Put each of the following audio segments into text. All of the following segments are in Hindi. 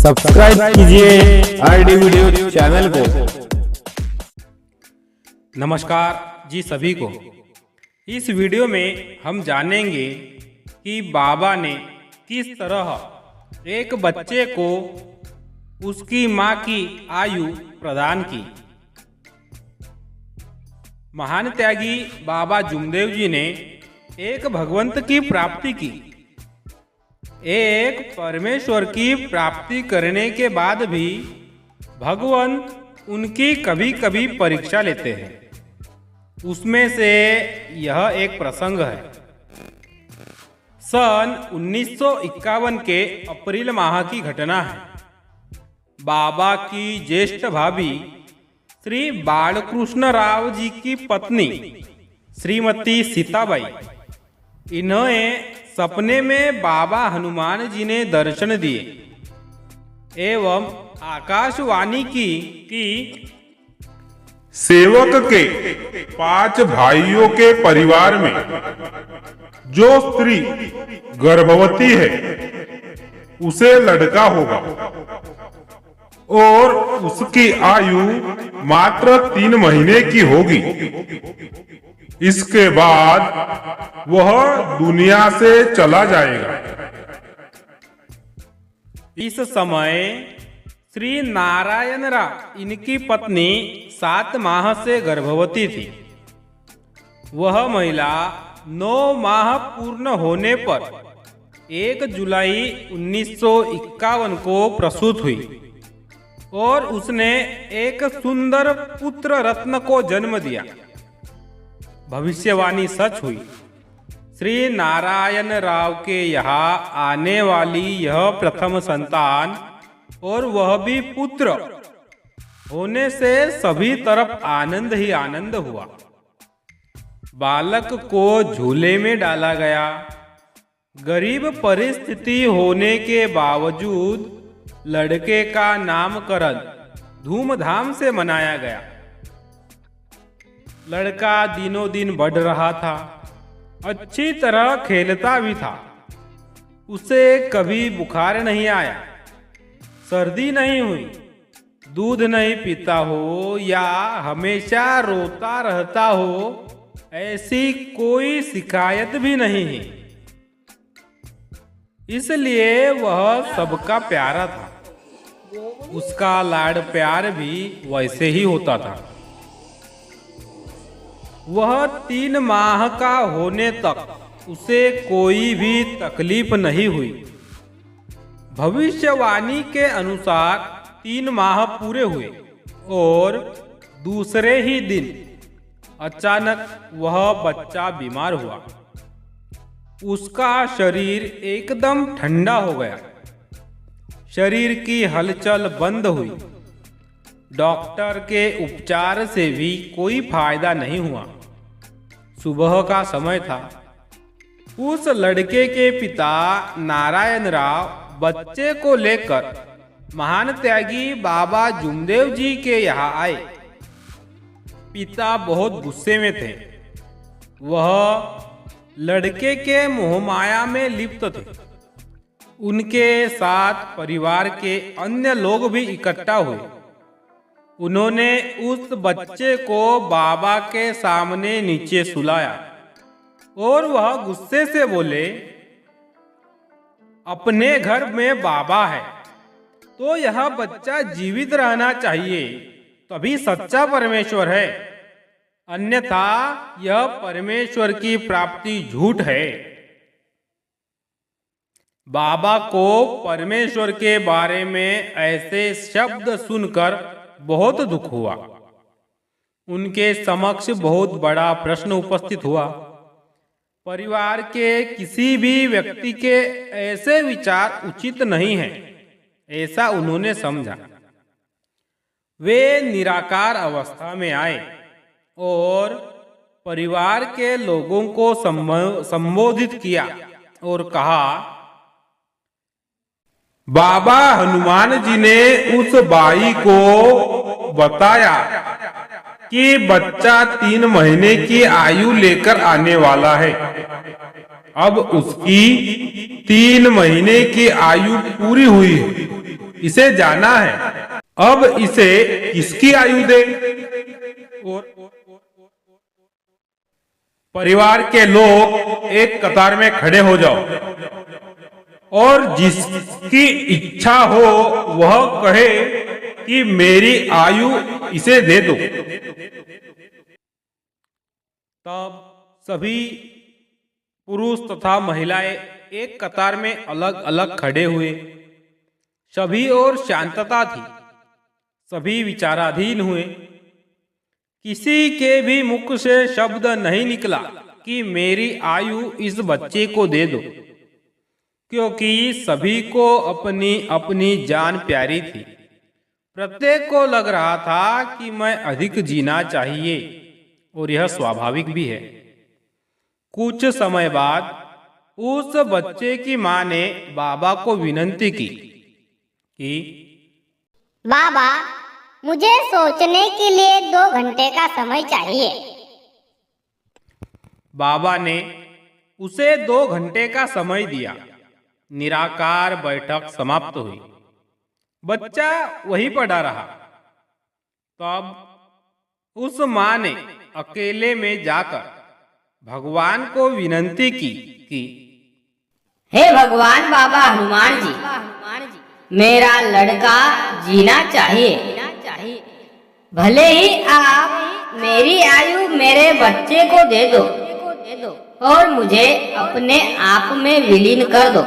सब्सक्राइब कीजिए आरडी वीडियो चैनल को। नमस्कार जी सभी को। इस वीडियो में हम जानेंगे कि बाबा ने किस तरह एक बच्चे को उसकी मां की आयु प्रदान की। महान त्यागी बाबा जुमदेव जी ने एक भगवंत की प्राप्ति की। एक परमेश्वर की प्राप्ति करने के बाद भी भगवंत उनकी कभी कभी परीक्षा लेते हैं। उसमें से यह एक प्रसंग है। सन 1951 के अप्रैल माह की घटना है। बाबा की ज्येष्ठ भाभी श्री बालकृष्ण राव जी की पत्नी श्रीमती सीताबाई, इन्हें सपने में बाबा हनुमान जी ने दर्शन दिए एवं आकाशवाणी की कि सेवक के 5 भाइयों के परिवार में जो स्त्री गर्भवती है उसे लड़का होगा और उसकी आयु मात्र 3 महीने की होगी। इसके बाद वह दुनिया से चला जाएगा। इस समय श्री नारायण राव, इनकी पत्नी 7 माह से गर्भवती थी। वह महिला 9 माह पूर्ण होने पर 1 जुलाई 1951 को प्रसूत हुई और उसने एक सुंदर पुत्र रत्न को जन्म दिया। भविष्यवाणी सच हुई। श्री नारायण राव के यहाँ आने वाली यह प्रथम संतान, और वह भी पुत्र होने से सभी तरफ आनंद ही आनंद हुआ। बालक को झूले में डाला गया। गरीब परिस्थिति होने के बावजूद लड़के का नामकरण धूमधाम से मनाया गया। लड़का दिनों दिन बढ़ रहा था, अच्छी तरह खेलता भी था। उसे कभी बुखार नहीं आया, सर्दी नहीं हुई, दूध नहीं पीता हो या हमेशा रोता रहता हो, ऐसी कोई शिकायत भी नहीं है। इसलिए वह सबका प्यारा था। उसका लाड प्यार भी वैसे ही होता था। वह 3 माह का होने तक उसे कोई भी तकलीफ नहीं हुई। भविष्यवाणी के अनुसार 3 माह पूरे हुए और दूसरे ही दिन अचानक वह बच्चा बीमार हुआ। उसका शरीर एकदम ठंडा हो गया। शरीर की हलचल बंद हुई। डॉक्टर के उपचार से भी कोई फायदा नहीं हुआ। सुबह का समय था। उस लड़के के पिता नारायण राव बच्चे को लेकर महान त्यागी बाबा जुमदेव जी के यहाँ आए। पिता बहुत गुस्से में थे। वह लड़के के मोहमाया में लिप्त थे। उनके साथ परिवार के अन्य लोग भी इकट्ठा हुए। उन्होंने उस बच्चे को बाबा के सामने नीचे सुलाया और वह गुस्से से बोले, अपने घर में बाबा है तो यह बच्चा जीवित रहना चाहिए, तभी सच्चा परमेश्वर है, अन्यथा यह परमेश्वर की प्राप्ति झूठ है। बाबा को परमेश्वर के बारे में ऐसे शब्द सुनकर बहुत दुख हुआ। उनके समक्ष बहुत बड़ा प्रश्न उपस्थित हुआ। परिवार के किसी भी व्यक्ति के ऐसे विचार उचित नहीं है, ऐसा उन्होंने समझा। वे निराकार अवस्था में आए और परिवार के लोगों को संबोधित किया और कहा, बाबा हनुमान जी ने उस बाई को बताया कि बच्चा 3 महीने की आयु लेकर आने वाला है। अब उसकी 3 महीने की आयु पूरी हुई है। इसे जाना है। अब इसे किसकी आयु दे? और परिवार के लोग एक कतार में खड़े हो जाओ और जिसकी इच्छा हो वह कहे कि मेरी आयु इसे दे दो। तब सभी पुरुष तथा महिलाएं एक कतार में अलग अलग खड़े हुए। सभी और शांतता थी। सभी विचाराधीन हुए। किसी के भी मुख से शब्द नहीं निकला कि मेरी आयु इस बच्चे को दे दो, क्योंकि सभी को अपनी अपनी जान प्यारी थी। प्रत्येक को लग रहा था कि मैं अधिक जीना चाहिए, और यह स्वाभाविक भी है। कुछ समय बाद उस बच्चे की मां ने बाबा को विनती की कि बाबा, मुझे सोचने के लिए 2 घंटे का समय चाहिए। बाबा ने उसे 2 घंटे का समय दिया। निराकार बैठक समाप्त हुई। बच्चा वहीं पड़ा रहा। तब उस मां ने अकेले में जाकर भगवान को विनती की कि हे भगवान बाबा हनुमान जी, मेरा लड़का जीना चाहिए। भले ही आप मेरी आयु मेरे बच्चे को दे दो और मुझे अपने आप में विलीन कर दो,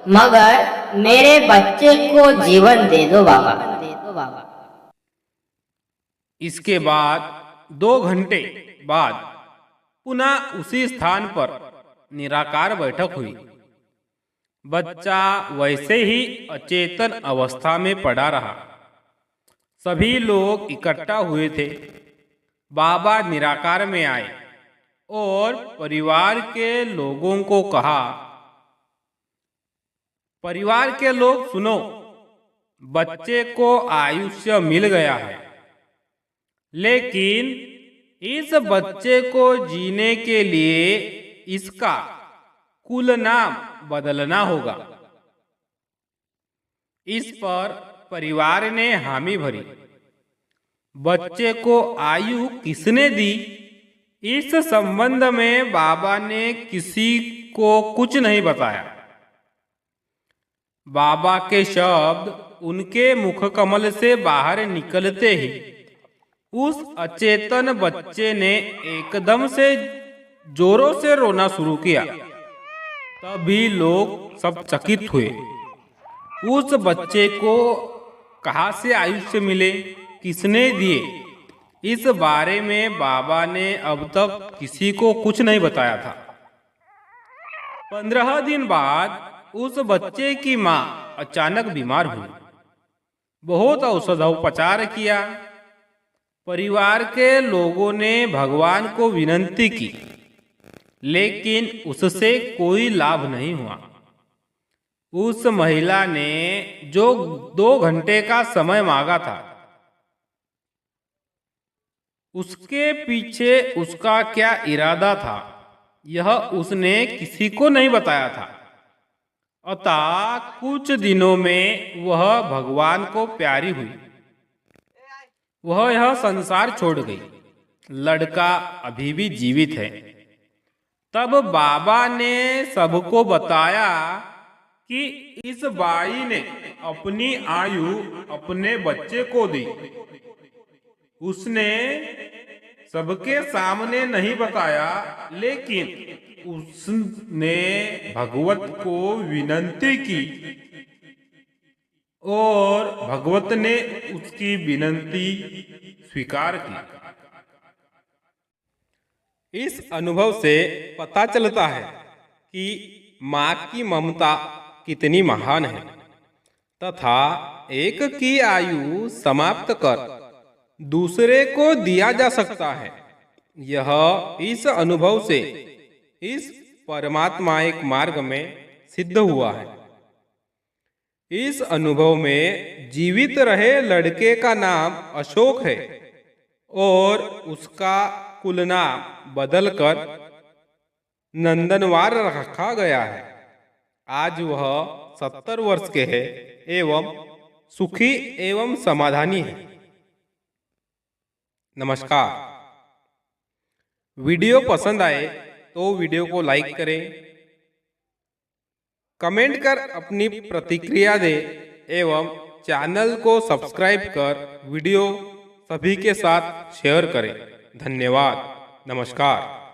मगर मेरे बच्चे को जीवन दे दो बाबा। इसके बाद 2 घंटे बाद पुनः उसी स्थान पर निराकार बैठक हुई। बच्चा वैसे ही अचेतन अवस्था में पड़ा रहा। सभी लोग इकट्ठा हुए थे। बाबा निराकार में आए और परिवार के लोगों को कहा, परिवार के लोग सुनो, बच्चे को आयुष्य मिल गया है, लेकिन इस बच्चे को जीने के लिए इसका कुल नाम बदलना होगा। इस पर परिवार ने हामी भरी। बच्चे को आयु किसने दी, इस संबंध में बाबा ने किसी को कुछ नहीं बताया। बाबा के शब्द उनके मुख कमल से बाहर निकलते ही उस अचेतन बच्चे ने एकदम से जोरों से रोना शुरू किया। तभी लोग सब चकित हुए। उस बच्चे को कहाँ से आयुष्य मिले, किसने दिए, इस बारे में बाबा ने अब तक किसी को कुछ नहीं बताया था। 15 दिन बाद उस बच्चे की मां अचानक बीमार हुई। बहुत औषधोपचार किया। परिवार के लोगों ने भगवान को विनती की, लेकिन उससे कोई लाभ नहीं हुआ। उस महिला ने जो 2 घंटे का समय मांगा था, उसके पीछे उसका क्या इरादा था, यह उसने किसी को नहीं बताया था। अतः कुछ दिनों में वह भगवान को प्यारी हुई। वह यह संसार छोड़ गई। लड़का अभी भी जीवित है। तब बाबा ने सबको बताया कि इस बाई ने अपनी आयु अपने बच्चे को दी। उसने सबके सामने नहीं बताया, लेकिन उसने भगवत को विनती की और भगवत ने उसकी विनती स्वीकार की। इस अनुभव से पता चलता है कि माँ की ममता कितनी महान है, तथा एक की आयु समाप्त कर दूसरे को दिया जा सकता है। यह इस अनुभव से इस परमात्मायिक मार्ग में सिद्ध हुआ है। इस अनुभव में जीवित रहे लड़के का नाम अशोक है और उसका कुल नाम बदलकर नंदनवार रखा गया है। आज वह 70 वर्ष के हैं एवं सुखी एवं समाधानी है। नमस्कार। वीडियो पसंद आए तो वीडियो को लाइक करें, कमेंट कर अपनी प्रतिक्रिया दें एवं चैनल को सब्सक्राइब कर वीडियो सभी के साथ शेयर करें। धन्यवाद। नमस्कार।